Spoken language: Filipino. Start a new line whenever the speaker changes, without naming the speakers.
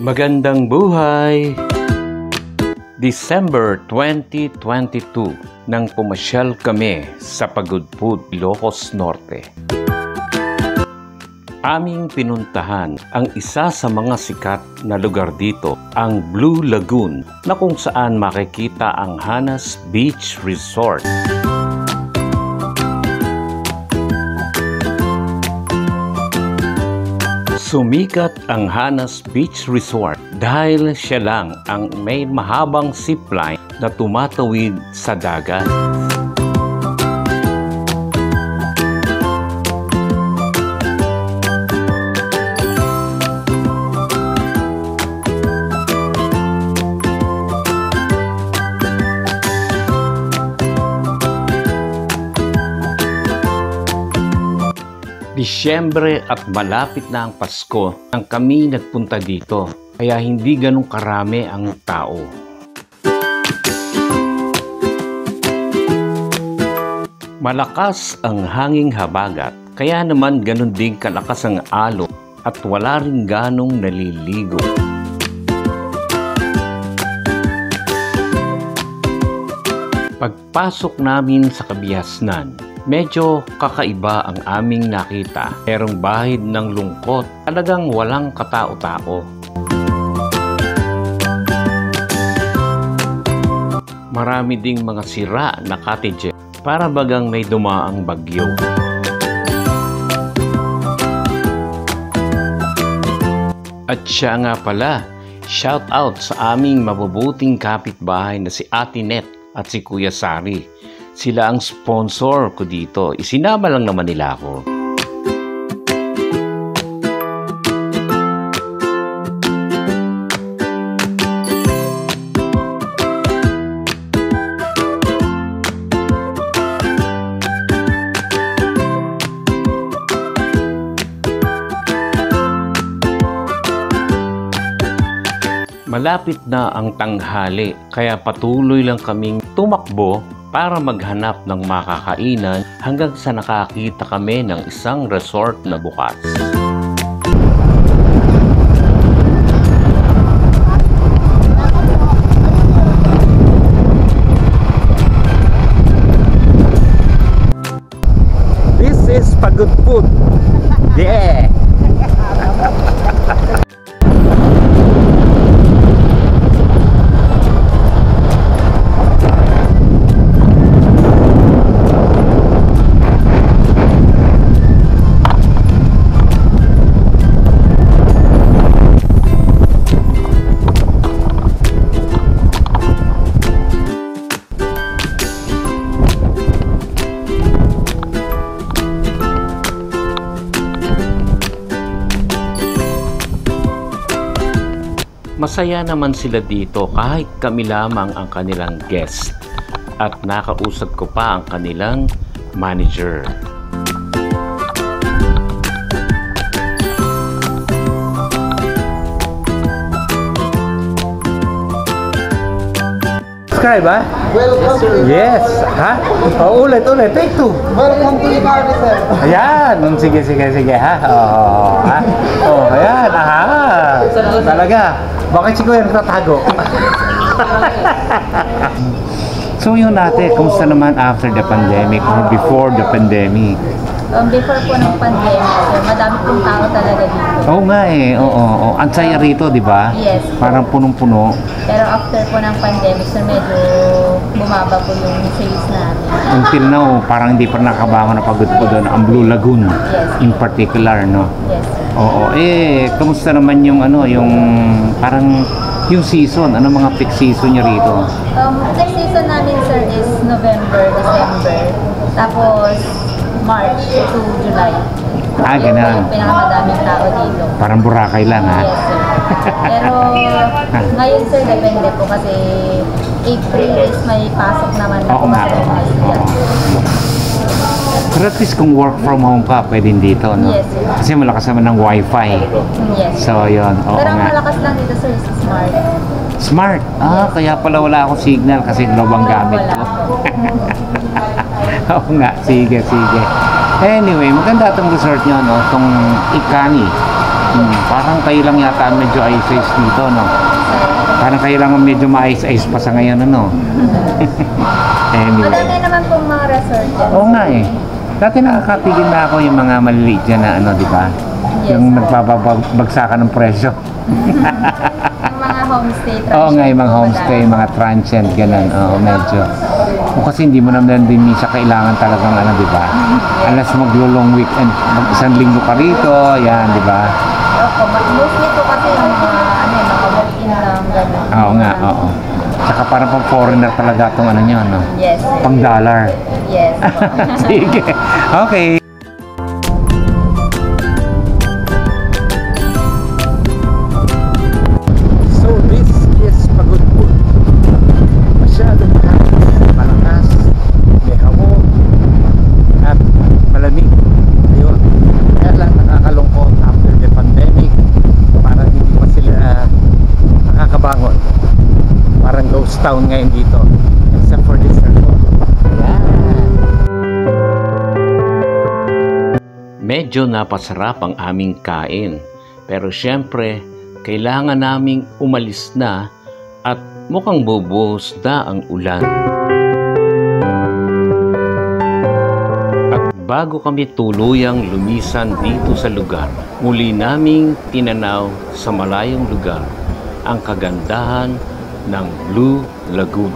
Magandang buhay! December 2022 nang pumasyal kami sa Pagudpud, Ilocos Norte. Aming pinuntahan ang isa sa mga sikat na lugar dito, ang Blue Lagoon, na kung saan makikita ang Hanas Beach Resort. Sumikat ang Hanas Beach Resort dahil siya lang ang may mahabang zipline na tumatawid sa dagat. Disyembre at malapit na ang Pasko nang kami nagpunta dito, kaya hindi ganong karami ang tao. Malakas ang hanging habagat, kaya naman ganon din kalakas ang alon at wala rin ganong naliligo. Pagpasok namin sa kabihasnan, medyo kakaiba ang aming nakita. Merong bahid ng lungkot, talagang walang katao-tao. Marami ding mga sira na cottages, para bagang may dumaang bagyo. At siya nga pala, shout out sa aming mabubuting kapitbahay na si Ate Net at si Kuya Sari. Sila ang sponsor ko dito. Isinama lang naman nila ako. Malapit na ang tanghali, kaya patuloy lang kaming tumakbo para maghanap ng makakainan hanggang sa nakakita kami ng isang resort na bukas. This is Pagudpud. Yeah! Masaya naman sila dito kahit kami lamang ang kanilang guest, at nakausap ko pa ang kanilang manager. Subscribe ha?
Welcome to
Yes, ha? Oh, ulit, take two.
Welcome to Ibarra, sir.
Ayan, sige ha. Oh, ha? Oh, ayan, aha. Talaga. Bakit si Kuya nagtatago? So yun natin, kumusta naman after the pandemic or before the pandemic?
Before po ng pandemic, sir, madami pong tao talaga dito.
Oo nga eh, oo. Ang saya rito, di ba?
Yes.
Parang punong-puno.
Pero after po ng pandemic, sir, medyo bumaba po yung sales namin.
Until now, parang hindi pa nakabangon na Pagudpud doon, ang Blue Lagoon.
Yes.
In particular, no?
Yes, sir.
Oo. Kamusta naman yung yung parang yung season? Ano mga peak season nyo rito?
Peak season namin, sir, is November, December. Tapos March to July.
Ganun.
Yung pinakamadaming tao dito.
Parang Boracay lang, ha?
Yes, sir. Pero ngayon, sir, depende po kasi April is may pasok naman na
Oo nga. Pero at least kung work from home ka, pwedeng dito, no?
Yes, sir.
Kasi malakas naman ng wifi.
Yes.
So, yun. Oo
Pero ang
nga.
malakas lang dito, sir, is smart.
Smart. Kaya pala wala akong signal kasi globang gamit ko. Oo nga. Sige. Anyway, maganda itong resort nyo, no? Itong Ikani. Parang kayo lang yata ang medyo ice-ice dito, no? Parang kayo lang ang medyo ma-ice-ice pa sa ngayon, ano? Anyway.
Madami naman pong mga resort dyan.
Oo nga eh. Dati nakakatigil na ako yung mga maliliit dyan na ano, di ba?
Yes,
Yung
po.
nagpapabagsakan ng presyo.
Yung mga homestay.
Oo nga, yung mga homestay, mga transient, ganun. Oo, medyo. O kasi hindi mo naman din minsan kailangan talagang ano, di ba? Unless maglo-long weekend, isang linggo ka rito, yan, di ba?
Opo, mostly po kasi yung mga, mga walk-in lang, gano'n.
Oo nga, oo. Tsaka parang pang foreigner talaga itong ano nyo, no?
Yes, sir.
Pang dollar.
Yes. po.
Sige. Okay. So this is Pagudpud. Masyadong malakas, may hamog, at malamig. Ayun. Kaya lang nakakalungkot after the pandemic. Parang hindi pa sila nakakabangon. Parang ghost town ngayon dito. Except for this airport. Ayan. Medyo napasarap ang aming kain. Pero syempre, kailangan naming umalis na at mukhang bubuhos na ang ulan. At bago kami tuluyang lumisan dito sa lugar, muli naming tinanaw sa malayong lugar ang kagandahan ng Blue Lagoon.